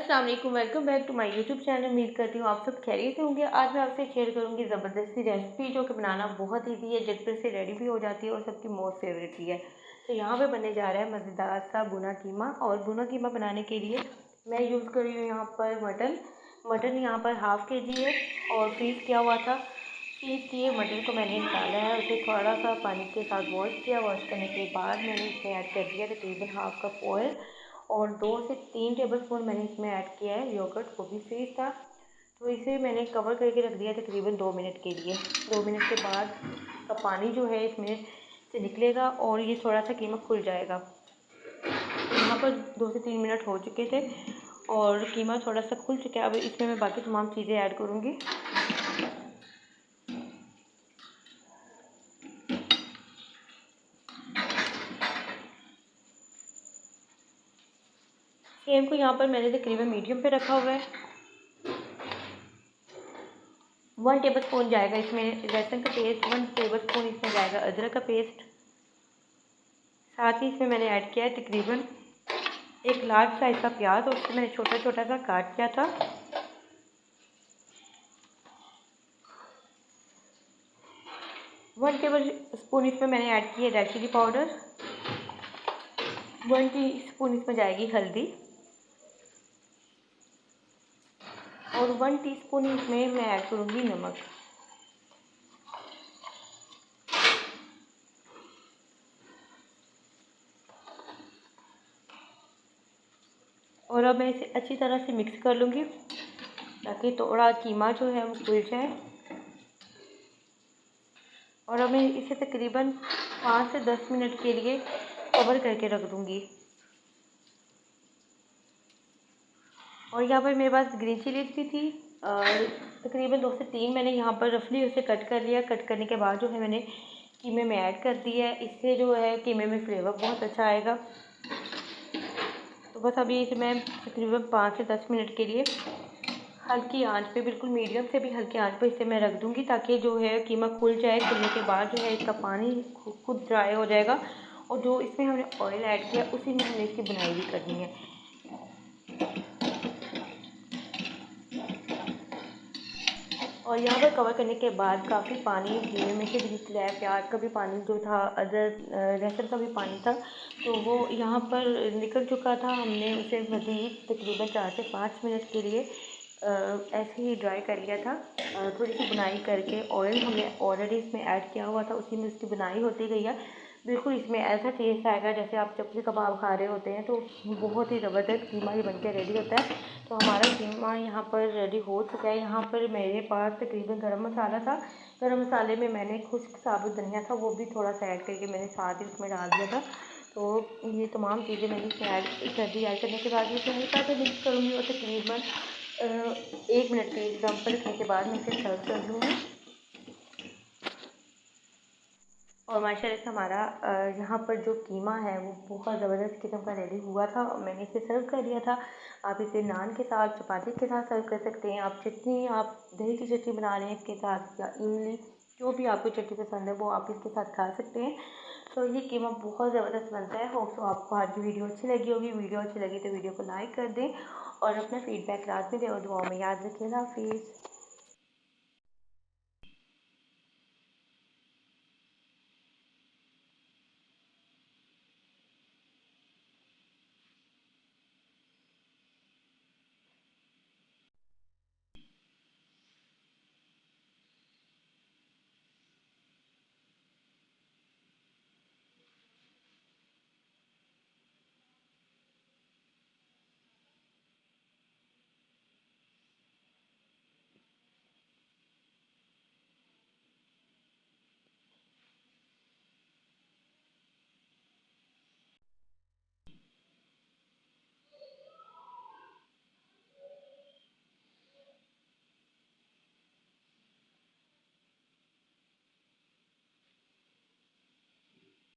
अस्सलाम वालेकुम, welcome back to my YouTube channel. उम्मीद करती हूँ आप सब खैरियत से होंगे। आज मैं आपसे शेयर करूँगी ज़बरदस्ती रेसिपी जो कि बनाना बहुत ईजी है, झटपट से रेडी भी हो जाती है और सबकी मोस्ट फेवरेट भी है। तो यहाँ पे बनने जा रहा है मज़ेदार सा भुना कीमा। और भुना कीमा बनाने के लिए मैं यूज़ कर रही हूँ यहाँ पर मटन यहाँ पर हाफ़ kg है और फ्रीज़ किया हुआ था। फ्रीज़ किए मटन को मैंने निकाला है, उसे थोड़ा सा पानी के साथ वॉश किया। वॉश करने के बाद मैंने इसमें ऐड कर दिया तकरीबन हाफ़ कप ऑयल और 2 से 3 टेबलस्पून मैंने इसमें ऐड किया है योगर्ट, वो भी फ्रीज था। तो इसे मैंने कवर करके रख दिया तकरीबन 2 मिनट के लिए। 2 मिनट के बाद का पानी जो है इसमें से निकलेगा और ये थोड़ा सा कीमा खुल जाएगा। तो यहाँ पर 2 से 3 मिनट हो चुके थे और कीमा थोड़ा सा खुल चुका है। अब इसमें मैं बाकी तमाम चीज़ें ऐड करूँगी। फ्लेम को यहाँ पर मैंने तकरीबन मीडियम पे रखा हुआ है। 1 टेबलस्पून जाएगा इसमें लहसुन का पेस्ट, 1 टेबलस्पून इसमें जाएगा अदरक का पेस्ट। साथ ही इसमें मैंने ऐड किया है तकरीबन एक लार्ज साइज़ का प्याज और उसको मैंने छोटा छोटा सा काट किया था। वन टेबल स्पून इसमें मैंने ऐड की है रेड चिली पाउडर। 1 टीस्पून इसमें जाएगी हल्दी और 1 टीस्पून इसमें मैं ऐड करूँगी नमक। और अब मैं इसे अच्छी तरह से मिक्स कर लूँगी ताकि थोड़ा कीमा जो है वो खुल जाए। और अब मैं इसे तकरीबन 5 से 10 मिनट के लिए कवर करके रख दूँगी। और यहाँ पर मेरे पास ग्रीन चिलीज भी थी और तकरीबन 2 से 3 मैंने यहाँ पर रफली उसे कट कर लिया। कट करने के बाद जो है मैंने कीमे में ऐड कर दी है। इससे जो है कीमे में फ्लेवर बहुत अच्छा आएगा। तो बस अभी इसे मैं तकरीबन 5 से 10 मिनट के लिए हल्की आंच पे, बिल्कुल मीडियम से भी हल्की आंच पे इसे मैं रख दूँगी ताकि जो है कीमा खुल जाए। खुलने के बाद जो है इसका पानी खुद ड्राई हो जाएगा और जो इसमें हमने ऑयल ऐड किया उसी में हमने इसकी बुनाई भी करनी है। और यहाँ पर कवर करने के बाद काफ़ी पानी कीमे में से भी निकला है। प्याज का भी पानी जो था, लहसुन का भी पानी था, तो वो यहाँ पर निकल चुका था। हमने उसे मज़ीद तकरीबन 4 से 5 मिनट के लिए ऐसे ही ड्राई कर लिया था। थोड़ी सी बुनाई करके ऑयल हमने ऑलरेडी इसमें ऐड किया हुआ था, उसी में उसकी बुनाई होती गई है। बिल्कुल इसमें ऐसा टेस्ट आएगा जैसे आप चपली कबाब खा रहे होते हैं। तो बहुत ही ज़बरदस्त कीमा ये बनकर रेडी होता है। तो हमारा कीमा यहाँ पर रेडी हो चुका है। यहाँ पर मेरे पास तकरीबन गरम मसाला था। गरम मसाले में मैंने खुश्क साबुत धनिया था, वो भी थोड़ा सा ऐड करके मैंने साथ ही उसमें डाल दिया था। तो ये तमाम चीज़ें मैंने इसमें ऐड कर दी। ऐड करने के बाद इसे हल्का सा मिक्स करूँगी और तकरीबन 1 मिनट के दम पर रखने के बाद मैं इसे सर्व कर लूँगी। और माशाल्लाह से हमारा यहाँ पर जो कीमा है वो बहुत ज़बरदस्त किस्म का रेडी हुआ था। मैंने इसे सर्व कर दिया था। आप इसे नान के साथ, चपाती के साथ सर्व कर सकते हैं। आप चटनी, आप दही की चटनी बना लें इसके साथ या इमली, जो भी आपको चटनी पसंद है वो आप इसके साथ खा सकते हैं। तो ये कीमा बहुत ज़बरदस्त बनता है। होप तो आपको आज की वीडियो अच्छी लगी होगी। वीडियो अच्छी लगी तो वीडियो को लाइक कर दें और अपना फीडबैक लाजमी दें और दुआओं में याद रखिएगा। हाफिज़।